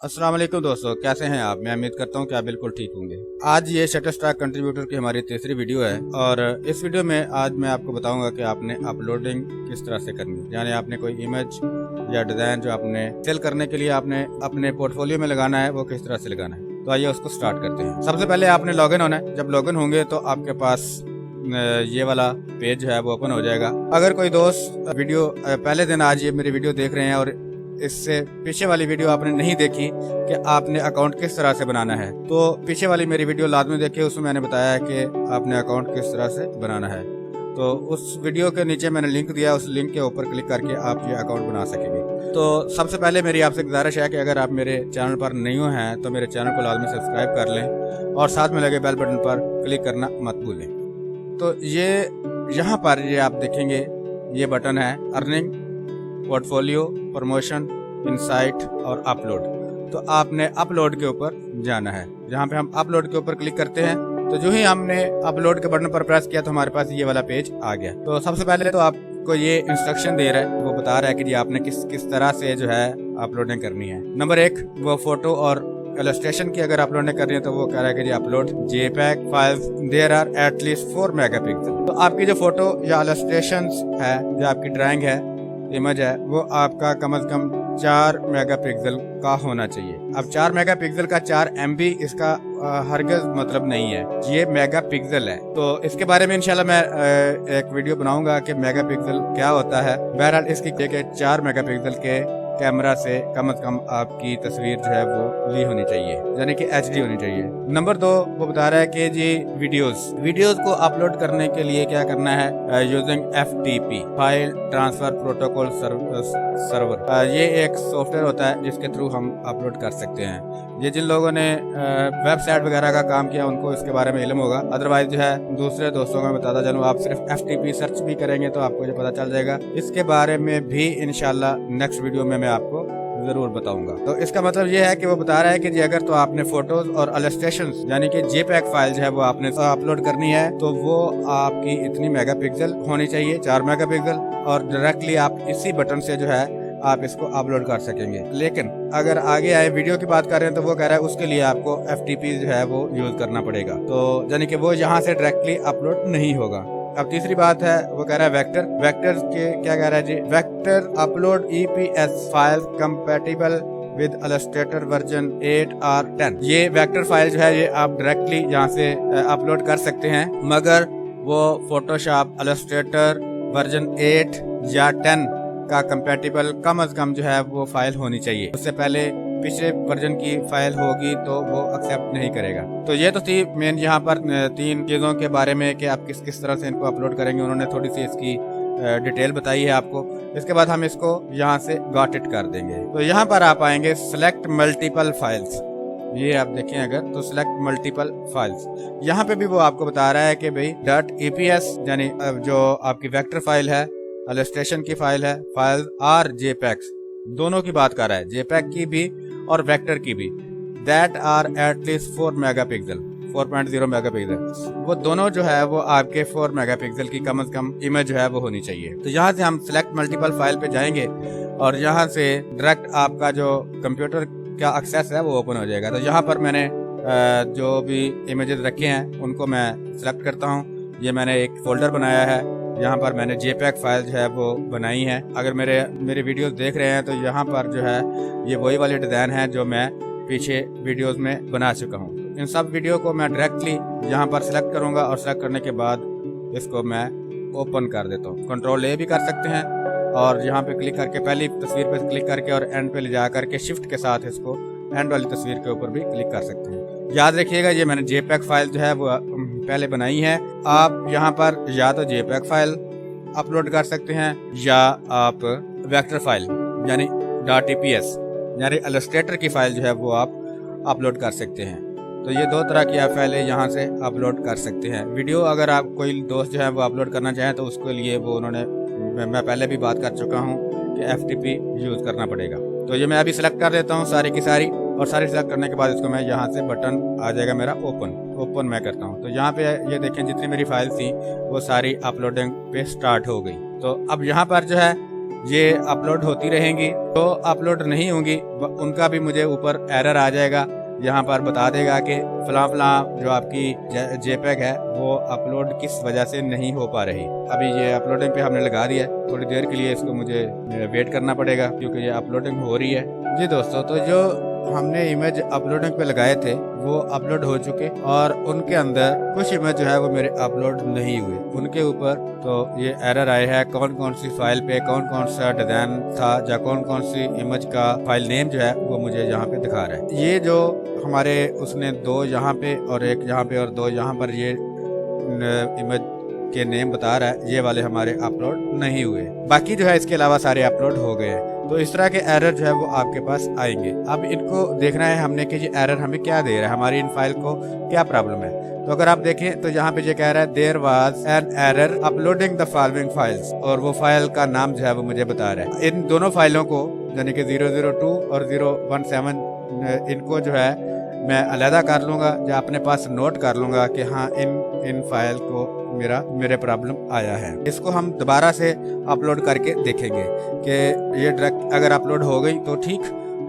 अस्सलाम वालेकुम दोस्तों, कैसे हैं आप। मैं उम्मीद करता हूं कि आप बिल्कुल ठीक होंगे। आज ये शटरस्टॉक कंट्रीब्यूटर की हमारी तीसरी वीडियो है और इस वीडियो में आज मैं आपको बताऊंगा कि आपने अपलोडिंग किस तरह से करनी है। यानी आपने कोई इमेज या डिज़ाइन जो आपने सेल करने के लिए आपने अपने पोर्टफोलियो में लगाना है वो किस तरह से लगाना है। तो आइए उसको स्टार्ट करते हैं। सबसे पहले आपने लॉगिन होना है। जब लॉगिन होंगे तो आपके पास ये वाला पेज है वो ओपन हो जाएगा। अगर कोई दोस्त वीडियो पहले दिन आज ये मेरी वीडियो देख रहे हैं और इससे पीछे वाली वीडियो आपने नहीं देखी कि आपने अकाउंट किस तरह से बनाना है, तो पीछे वाली मेरी वीडियो लाजमी देखिए। उसमें मैंने बताया है कि आपने अकाउंट किस तरह से बनाना है। तो उस वीडियो के नीचे मैंने लिंक दिया, उस लिंक के ऊपर क्लिक करके आप ये अकाउंट बना सकेंगे। तो सबसे पहले मेरी आपसे गुजारिश है कि अगर आप मेरे चैनल पर न्यू हैं तो मेरे चैनल को लाजमी सब्सक्राइब कर लें और साथ में लगे बेल बटन पर क्लिक करना मत भूलें। तो ये यहाँ पर ये आप देखेंगे ये बटन है अर्निंग, पोर्टफोलियो, प्रमोशन, इनसाइट और अपलोड। तो आपने अपलोड के ऊपर जाना है। जहाँ पे हम अपलोड के ऊपर क्लिक करते हैं तो जो ही हमने अपलोड के बटन पर प्रेस किया तो हमारे पास ये वाला पेज आ गया। तो सबसे पहले तो आपको ये इंस्ट्रक्शन दे रहा है, वो बता रहा है कि जी आपने किस तरह से जो है अपलोडिंग करनी है। नंबर 1 वो फोटो और इलस्ट्रेशन की अगर अपलोडिंग करनी है तो वो कह रहा है कि जी upload JPEG files there are at least 4 megapixel. तो आपकी जो फोटो या इलस्ट्रेशंस है, जो आपकी ड्राइंग है, इमेज है, वो आपका कम से कम 4 मेगापिक्सल का होना चाहिए। अब 4 मेगापिक्सल का 4 MB इसका हरगिज़ मतलब नहीं है, ये मेगापिक्सल है। तो इसके बारे में इंशाल्लाह मैं एक वीडियो बनाऊंगा कि मेगापिक्सल क्या होता है। बहरहाल इसकी 4 मेगापिक्सल के कैमरा से कम आपकी तस्वीर जो है वो ली होनी चाहिए, यानी कि HD होनी चाहिए। नंबर 2 वो बता रहा है कि जी वीडियोस को अपलोड करने के लिए क्या करना है, using FTP file transfer protocol server. ये एक सॉफ्टवेयर होता है जिसके थ्रू हम अपलोड कर सकते हैं। ये जिन लोगों ने वेबसाइट वगैरह का काम किया उनको इसके बारे में इल्म होगा। अदरवाइज जो है दूसरे दोस्तों को बताता चलूँ, आप सिर्फ FTP सर्च भी करेंगे तो आपको ये पता चल जाएगा। इसके बारे में भी इंशाल्लाह नेक्स्ट वीडियो में मैं आपको जरूर बताऊंगा। तो इसका मतलब ये है कि वो बता रहा है कि जी अगर तो आपने फोटोज और इलस्ट्रेशंस यानी कि JPEG फाइल जो है वो आपने अपलोड करनी है तो वो आपकी इतनी मेगापिक्सल होनी चाहिए, 4 मेगापिक्सल, और डायरेक्टली आप इसी बटन से जो है आप इसको अपलोड कर सकेंगे। लेकिन अगर आगे आए वीडियो की बात कर रहे हैं तो वो कह रहा है उसके लिए आपको FTP जो है वो यूज करना पड़ेगा। तो यानी कि वो यहाँ से डायरेक्टली अपलोड नहीं होगा। अब तीसरी बात है, वो कह रहा है वेक्टर के क्या कह रहा है जी, vector upload EPS file compatible with Illustrator version 8 और 10। ये वेक्टर फाइल जो है ये आप डायरेक्टली यहाँ से अपलोड कर सकते हैं, मगर वो फोटोशॉप इलस्ट्रेटर वर्जन 8 या 10 का कंपैटिबल कम से कम जो है वो फाइल होनी चाहिए। उससे पहले पिछले वर्जन की फाइल होगी तो वो एक्सेप्ट नहीं करेगा। तो ये तो थी मेन यहाँ पर 3 चीज़ों के बारे में कि आप किस तरह से इनको अपलोड करेंगे। उन्होंने थोड़ी सी इसकी डिटेल बताई है आपको। इसके बाद हम इसको यहाँ से गॉट इट कर देंगे। तो यहाँ पर आप आएंगे सिलेक्ट मल्टीपल फाइल्स। ये आप देखें अगर तो सिलेक्ट मल्टीपल फाइल्स, यहाँ पे भी वो आपको बता रहा है कि भाई .EPS यानी जो आपकी वेक्टर फाइल है, इलस्ट्रेशन की फाइल है, फाइल और JPEG दोनों की बात कर रहा है, JPEG की भी और वेक्टर की भी, that are at least 4 megapixel 4.0 megapixel. वो दोनों जो है वो आपके 4 मेगापिक्सल की कम से कम इमेज जो है वो होनी चाहिए। तो यहाँ से हम सिलेक्ट मल्टीपल फाइल पे जाएंगे और यहाँ से डायरेक्ट आपका जो कंप्यूटर का एक्सेस है वो ओपन हो जाएगा। तो यहाँ पर मैंने जो भी इमेजेस रखे हैं उनको मैं सिलेक्ट करता हूँ। ये मैंने एक फोल्डर बनाया है, यहाँ पर मैंने JPEG फाइल जो है वो बनाई है। अगर मेरे वीडियोस देख रहे हैं तो यहाँ पर जो है ये वही वाले डिज़ाइन है जो मैं पीछे वीडियोस में बना चुका हूँ। इन सब वीडियो को मैं डायरेक्टली यहाँ पर सिलेक्ट करूँगा और सिलेक्ट करने के बाद इसको मैं ओपन कर देता हूँ। Ctrl+A भी कर सकते हैं और यहाँ पे क्लिक करके पहली तस्वीर पे क्लिक करके और एंड पे ले जा करके शिफ्ट के साथ इसको एंड वाली तस्वीर के ऊपर भी क्लिक कर सकते हैं। याद रखिएगा ये मैंने JPEG फाइल जो है वो पहले बनाई है। आप यहाँ पर या तो JPEG फाइल अपलोड कर सकते हैं या आप वेक्टर फाइल यानी .EPS यानी इलस्ट्रेटर की फाइल जो है वो आप अपलोड कर सकते हैं। तो ये 2 तरह की आप फाइलें यहाँ से अपलोड कर सकते हैं। वीडियो अगर आप कोई दोस्त जो है वो अपलोड करना चाहें तो उसके लिए वो उन्होंने मैं पहले भी बात कर चुका हूँ कि FTP यूज़ करना पड़ेगा। तो ये मैं अभी सिलेक्ट कर देता हूँ सारी की सारी, और सारी सिलेक्ट करने के बाद इसको मैं यहाँ से बटन आ जाएगा मेरा ओपन मैं करता हूँ। तो यहाँ पे ये देखें जितनी मेरी फाइल थी वो सारी अपलोडिंग पे स्टार्ट हो गई। तो अब यहाँ पर जो है ये अपलोड होती रहेंगी। तो अपलोड नहीं होंगी उनका भी मुझे ऊपर एरर आ जाएगा, यहाँ पर बता देगा कि फलां फलां जो आपकी जेपैग है वो अपलोड किस वजह से नहीं हो पा रही। अभी ये अपलोडिंग पे हमने लगा दिया है, थोड़ी देर के लिए इसको मुझे वेट करना पड़ेगा क्योंकि ये अपलोडिंग हो रही है। जी दोस्तों, तो जो हमने इमेज अपलोडिंग पे लगाए थे वो अपलोड हो चुके और उनके अंदर कुछ इमेज जो है वो मेरे अपलोड नहीं हुए। उनके ऊपर तो ये एरर आए हैं कौन कौन सी फाइल पे कौन कौन सा डिजाइन था या कौन कौन सी इमेज का फाइल नेम जो है वो मुझे यहाँ पे दिखा रहा है। ये जो हमारे उसने 2 यहाँ पे और 1 यहाँ पे और 2 यहाँ पर ये इमेज के नेम बता रहा है, ये वाले हमारे अपलोड नहीं हुए। बाकी जो है इसके अलावा सारे अपलोड हो गए हैं। तो इस तरह के एरर जो है वो आपके पास आएंगे। अब इनको देखना है हमने कि ये एरर हमें क्या दे रहा है, हमारी इन फाइल को क्या प्रॉब्लम है। तो अगर आप देखें तो यहाँ पे ये कह रहा है there was an error uploading the following files, और वो फाइल का नाम जो है वो मुझे बता रहा है। इन दोनों फाइलों को यानी कि 002 और 017 इनको जो है मैं अलहदा कर लूँगा या अपने पास नोट कर लूँगा कि हाँ इन फाइल को मेरे प्रॉब्लम आया है। इसको हम दोबारा से अपलोड करके देखेंगे कि ये डायरेक्ट अगर अपलोड हो गई तो ठीक,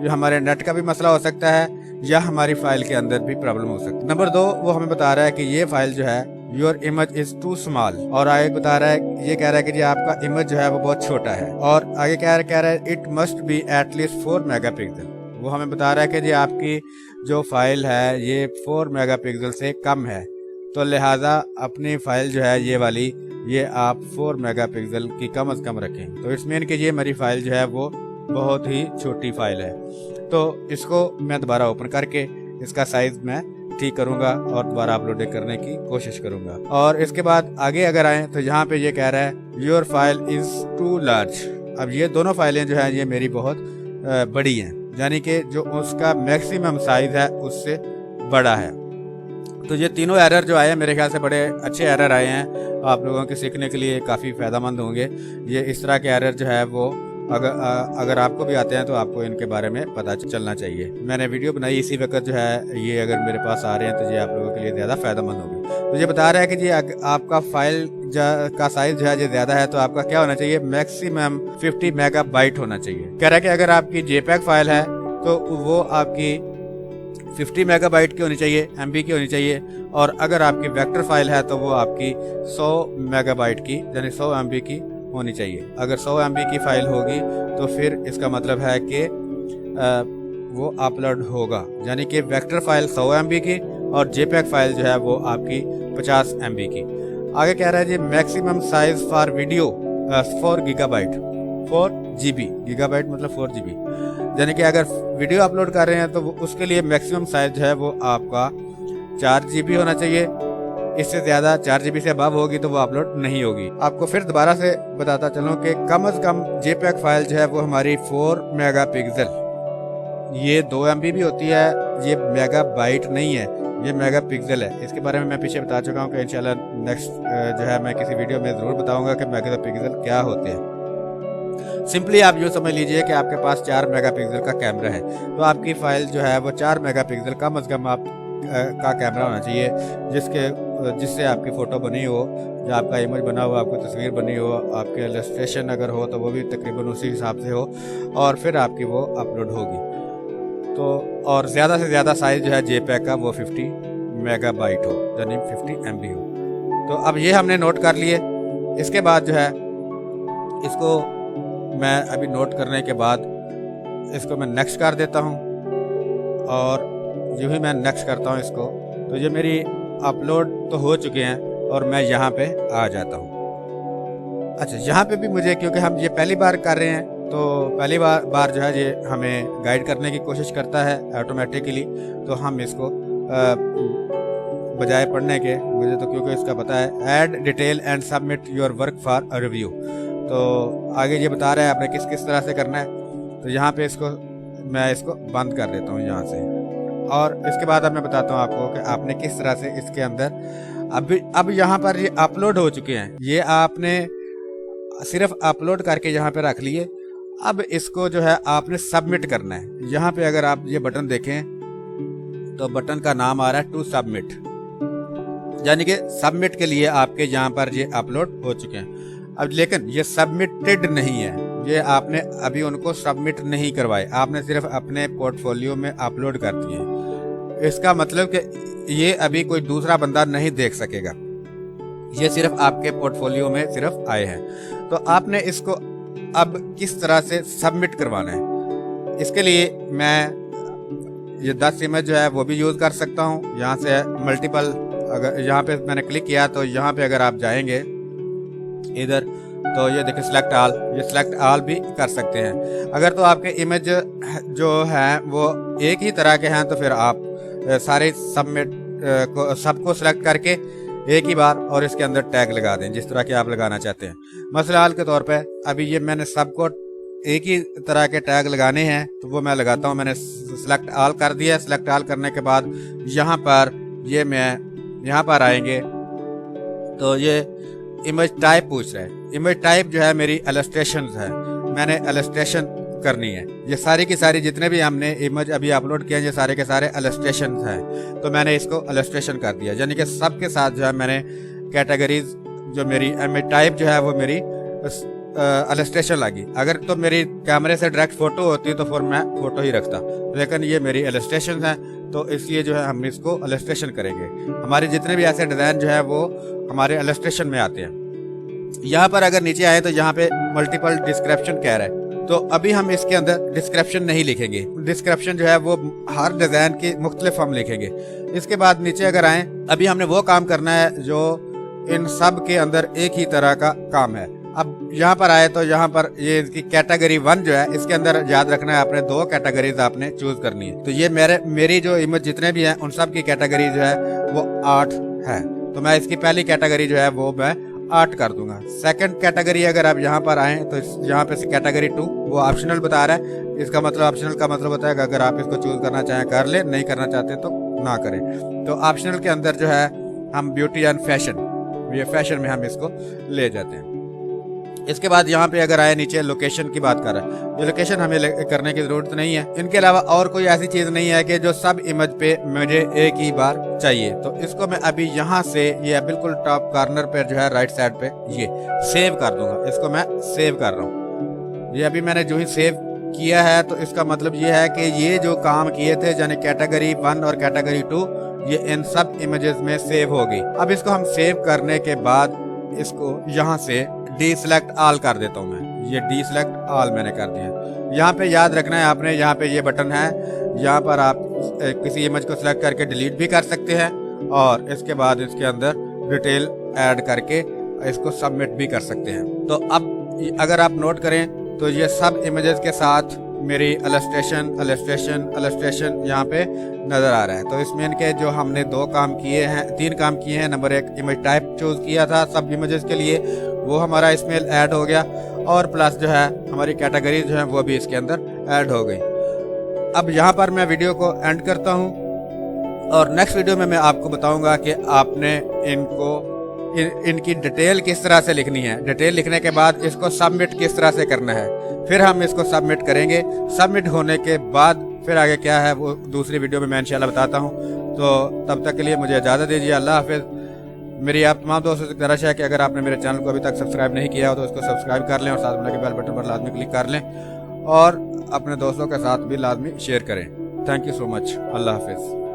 ये हमारे नेट का भी मसला हो सकता है या हमारी फाइल के अंदर भी प्रॉब्लम हो सकती है। नंबर 2 वो हमें बता रहा है कि ये फाइल जो है your image is too small, और आगे बता रहा है ये कह रहा है कि जी आपका इमेज जो है वो बहुत छोटा है, और आगे कह रहा है it must be at least 4 megapixel. वो हमें बता रहा है कि जी आपकी जो फाइल है ये 4 मेगापिक्सल से कम है, तो लिहाजा अपनी फाइल जो है ये वाली ये आप 4 मेगापिक्सल की कम से कम रखें। तो इसमें कि ये मेरी फाइल जो है वो बहुत ही छोटी फाइल है। तो इसको मैं दोबारा ओपन करके इसका साइज मैं ठीक करूंगा और दोबारा अपलोड करने की कोशिश करूंगा। और इसके बाद आगे अगर आए तो यहाँ पे ये कह रहा है your file is too large. अब ये दोनों फाइलें जो है ये मेरी बहुत बड़ी हैं, यानी कि जो उसका मैक्सिमम साइज है उससे बड़ा है। तो ये तीनों एरर जो आए हैं मेरे ख्याल से बड़े अच्छे एरर आए हैं, आप लोगों के सीखने के लिए काफ़ी फ़ायदेमंद होंगे। ये इस तरह के एरर जो है वो अगर आपको भी आते हैं तो आपको इनके बारे में पता चलना चाहिए। मैंने वीडियो बनाई इसी वक्त जो है ये अगर मेरे पास आ रहे हैं तो ये आप लोगों के लिए ज़्यादा फ़ायदेमंद होगी। तो ये बता रहा है कि जी आपका फाइल का साइज जो है ये ज़्यादा है तो आपका क्या होना चाहिए, मैक्सिमम 50 मेगाबाइट होना चाहिए। कह रहा है कि अगर आपकी जेपैग फाइल है तो वो आपकी 50 मेगाबाइट की होनी चाहिए, MB की होनी चाहिए, और अगर आपकी वेक्टर फाइल है तो वो आपकी 100 मेगाबाइट की यानी 100 MB की होनी चाहिए। अगर 100 MB की फाइल होगी तो फिर इसका मतलब है कि वो अपलोड होगा, यानी कि वेक्टर फाइल 100 MB की और जेपैग फाइल जो है वो आपकी 50 MB की। आगे कह रहा है जी maximum size for video 4 gigabyte 4 GB, gigabyte मतलब 4 GB, यानी कि अगर वीडियो अपलोड कर रहे हैं तो उसके लिए मैक्सिमम साइज जो है वो आपका 4 GB होना चाहिए। इससे ज़्यादा 4 GB से अबव होगी तो वो अपलोड नहीं होगी। आपको फिर दोबारा से बताता चलूँ कि कम से कम जेपैग फाइल जो है वो हमारी 4 मेगापिक्सल, ये 2 MB भी होती है, ये मेगाबाइट नहीं है, ये मेगापिक्सल है। इसके बारे में मैं पीछे बता चुका हूँ कि इंशाल्लाह नेक्स्ट जो है मैं किसी वीडियो में ज़रूर बताऊँगा कि मेगापिक्सल क्या होते हैं। सिंपली आप यूँ समझ लीजिए कि आपके पास 4 मेगापिक्सल का कैमरा है तो आपकी फ़ाइल जो है वो 4 मेगापिक्सल कम से कम आप का कैमरा होना चाहिए जिससे आपकी फ़ोटो बनी हो या आपका इमेज बना हो, आपकी तस्वीर बनी हो, आपके इलस्ट्रेशन अगर हो तो वो भी तकरीबन उसी हिसाब से हो, और फिर आपकी वो अपलोड होगी। तो और ज़्यादा से ज़्यादा साइज़ जो है जेपैग का वो 50 मेगाबाइट हो, यानी 50 MB हो। तो अब ये हमने नोट कर लिए। इसके बाद जो है इसको मैं अभी नोट करने के बाद इसको मैं नेक्स्ट कर देता हूँ, और जो ही मैं नेक्स्ट करता हूँ इसको तो ये मेरी अपलोड तो हो चुके हैं और मैं यहाँ पे आ जाता हूँ। अच्छा, यहाँ पे भी मुझे क्योंकि हम ये पहली बार कर रहे हैं तो पहली बार जो है ये हमें गाइड करने की कोशिश करता है ऑटोमेटिकली, तो हम इसको बजाय पढ़ने के, मुझे तो क्योंकि इसका पता है add detail and submit your work for a review, तो आगे ये बता रहा है आपने किस किस तरह से करना है। तो यहाँ पे मैं इसको बंद कर देता हूँ यहाँ से, और इसके बाद अब मैं बताता हूँ आपको कि आपने किस तरह से इसके अंदर अब यहाँ पर ये अपलोड हो चुके हैं, ये आपने सिर्फ अपलोड करके यहाँ पे रख लिए। अब इसको जो है आपने सबमिट करना है। यहाँ पे अगर आप ये बटन देखें तो बटन का नाम आ रहा है टू सबमिट, यानी कि सबमिट के लिए आपके यहाँ पर ये अपलोड हो चुके हैं। अब लेकिन ये सबमिटेड नहीं है, ये आपने अभी उनको सबमिट नहीं करवाए, आपने सिर्फ अपने पोर्टफोलियो में अपलोड कर दिए। इसका मतलब कि ये अभी कोई दूसरा बंदा नहीं देख सकेगा, ये सिर्फ आपके पोर्टफोलियो में सिर्फ आए हैं। तो आपने इसको अब किस तरह से सबमिट करवाना है, इसके लिए मैं ये 10 इमेज जो है वो भी यूज़ कर सकता हूँ। यहाँ से मल्टीपल, अगर यहाँ पे मैंने क्लिक किया तो यहाँ पे अगर आप जाएंगे इधर तो ये देखिए सिलेक्ट ऑल, ये सिलेक्ट ऑल भी कर सकते हैं। अगर तो आपके इमेज जो हैं वो एक ही तरह के हैं तो फिर आप सारे सबमिट को सबको सिलेक्ट करके एक ही बार और इसके अंदर टैग लगा दें जिस तरह के आप लगाना चाहते हैं। मसलाल के तौर पे अभी ये मैंने सबको एक ही तरह के टैग लगाने हैं तो वो मैं लगाता हूँ। मैंने सिलेक्ट ऑल कर दिया। सिलेक्ट ऑल करने के बाद यहाँ पर ये मैं यहाँ पर आएंगे तो ये इमेज टाइप पूछ रहा है। इमेज टाइप जो है मेरी इलस्ट्रेशन है, मैंने इलस्ट्रेशन करनी है। ये सारी की सारी जितने भी हमने इमेज अभी अपलोड किए हैं ये सारे के सारे इलस्ट्रेशन हैं, तो मैंने इसको इलस्ट्रेशन कर दिया। यानी कि सबके साथ जो है मैंने कैटेगरीज जो मेरी इमेज टाइप जो है वो मेरी इलस्ट्रेशन लगी। अगर तो मेरी कैमरे से डायरेक्ट फ़ोटो होती तो फिर मैं फ़ोटो ही रखता, लेकिन ये मेरी इलस्ट्रेशन है तो इसलिए जो है हम इसको इलस्ट्रेशन करेंगे। हमारे जितने भी ऐसे डिज़ाइन जो है वो हमारे इलस्ट्रेशन में आते हैं। यहाँ पर अगर नीचे आए तो यहाँ पे मल्टीपल डिस्क्रिप्शन कह रहा है, तो अभी हम इसके अंदर डिस्क्रिप्शन नहीं लिखेंगे। डिस्क्रिप्शन जो है वो हर डिज़ाइन की मुख्तलिफ हम लिखेंगे। इसके बाद नीचे अगर आए, अभी हमने वो काम करना है जो इन सब के अंदर एक ही तरह का काम है। अब यहाँ पर आए तो यहाँ पर ये इसकी कैटेगरी 1 जो है इसके अंदर याद रखना है आपने 2 कैटेगरीज आपने चूज करनी है। तो ये मेरी जो इमेज जितने भी हैं उन सब की कैटेगरी जो है वो 8 है, तो मैं इसकी पहली कैटेगरी जो है वो मैं 8 कर दूंगा। सेकंड कैटेगरी अगर आप यहाँ पर आए तो यहाँ पे कैटेगरी 2 वो ऑप्शनल बता रहा है। इसका मतलब ऑप्शनल का मतलब होता है कि अगर आप इसको चूज करना चाहें कर ले, नहीं करना चाहते तो ना करें। तो ऑप्शनल के अंदर जो है हम ब्यूटी एंड फैशन, ये फैशन में हम इसको ले जाते हैं। इसके बाद यहाँ पे अगर आए नीचे लोकेशन की बात कर रहा है, ये लोकेशन हमें करने की जरूरत नहीं है। इनके अलावा और कोई ऐसी चीज नहीं है कि जो सब इमेज पे मुझे एक ही बार चाहिए। तो इसको मैं अभी यहाँ से ये बिल्कुल टॉप कॉर्नर पे जो है राइट साइड पे ये सेव कर दूंगा। इसको मैं सेव कर रहा हूँ। ये अभी मैंने जो ही सेव किया है तो इसका मतलब ये है कि ये जो काम किए थे यानी कैटेगरी 1 और कैटेगरी 2 ये इन सब इमेजेस में सेव हो गई। अब इसको हम सेव करने के बाद इसको यहाँ से डी सिलेक्ट ऑल कर देता हूँ मैं। ये डी सिलेक्ट ऑल मैंने कर दिया। यहाँ पे याद रखना है आपने, यहाँ पे ये बटन है, यहाँ पर आप किसी इमेज को सिलेक्ट करके डिलीट भी कर सकते हैं और इसके बाद इसके अंदर डिटेल ऐड करके इसको सबमिट भी कर सकते हैं। तो अब अगर आप नोट करें तो ये सब इमेजेस के साथ मेरी इलस्ट्रेशन यहाँ पे नज़र आ रहा है। तो इसमें इनके जो हमने 3 काम किए हैं। नंबर 1 इमेज टाइप चूज़ किया था सब इमेजेस के लिए, वो हमारा इसमें ऐड हो गया और प्लस जो है हमारी कैटेगरी जो है वो भी इसके अंदर ऐड हो गई। अब यहाँ पर मैं वीडियो को एंड करता हूँ और नेक्स्ट वीडियो में मैं आपको बताऊँगा कि आपने इनकी डिटेल किस तरह से लिखनी है। डिटेल लिखने के बाद इसको सबमिट किस तरह से करना है, फिर हम इसको सबमिट करेंगे। सबमिट होने के बाद फिर आगे क्या है वो दूसरी वीडियो में मैं इंशाल्लाह बताता हूँ। तो तब तक के लिए मुझे इजाज़त दीजिए। अल्लाह हाफिज़। मेरी आप तमाम दोस्तों से गुजारिश है कि अगर आपने मेरे चैनल को अभी तक सब्सक्राइब नहीं किया हो तो इसको सब्सक्राइब कर लें और साथ में बेल बटन पर लाजमी क्लिक कर लें और अपने दोस्तों के साथ भी लाजमी शेयर करें। Thank you so much. अल्लाह हाफिज़।